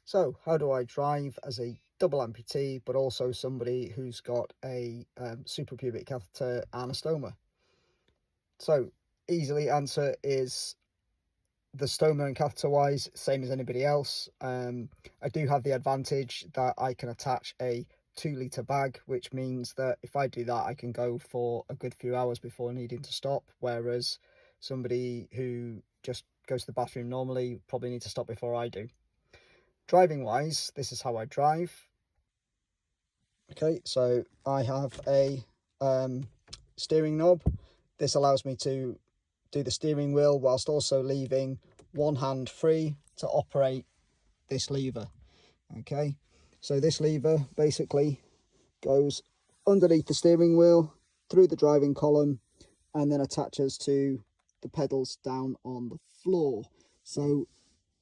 So how do I drive as a double amputee, but also somebody who's got a suprapubic catheter and a stoma? So easily answer is the stoma and catheter wise, same as anybody else. I do have the advantage that I can attach a 2 litre bag, which means that if I do that, I can go for a good few hours before needing to stop. Whereas somebody who just goes to the bathroom normally probably need to stop before I do. Driving wise, this is how I drive. Okay, so I have a steering knob. This allows me to do the steering wheel whilst also leaving one hand free to operate this lever. Okay, so this lever basically goes underneath the steering wheel, through the driving column, and then attaches to the pedals down on the floor. So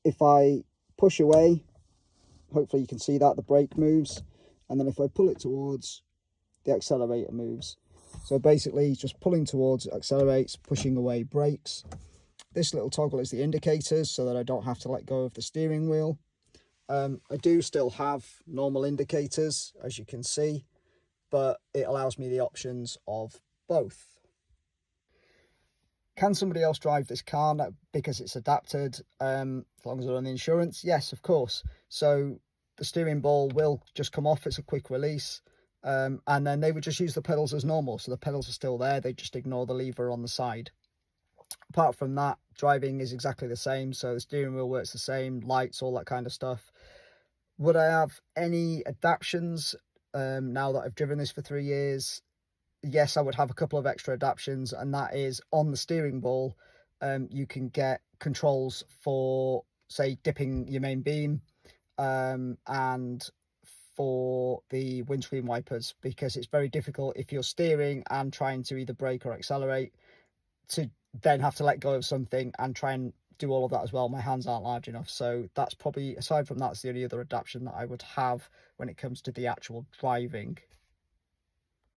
if I push away, hopefully you can see that the brake moves, and then if I pull it towards, the accelerator moves. So basically just pulling towards accelerates, pushing away brakes. This little toggle is the indicators so that I don't have to let go of the steering wheel. I do still have normal indicators, as you can see, but it allows me the options of both. Can somebody else drive this car because it's adapted, as long as they're on the insurance? Yes, of course. So the steering ball will just come off, it's a quick release, and then they would just use the pedals as normal. So the pedals are still there, they just ignore the lever on the side. Apart from that, driving is exactly the same. So the steering wheel works the same, lights, all that kind of stuff. Would I have any adaptions now that I've driven this for 3 years? Yes, I would have a couple of extra adaptions, and that is on the steering ball. You can get controls for, say, dipping your main beam, and for the windscreen wipers, because it's very difficult if you're steering and trying to either brake or accelerate to then have to let go of something and try and do all of that as well. My hands aren't large enough. So that's probably, aside from that's the only other adaptation that I would have when it comes to the actual driving.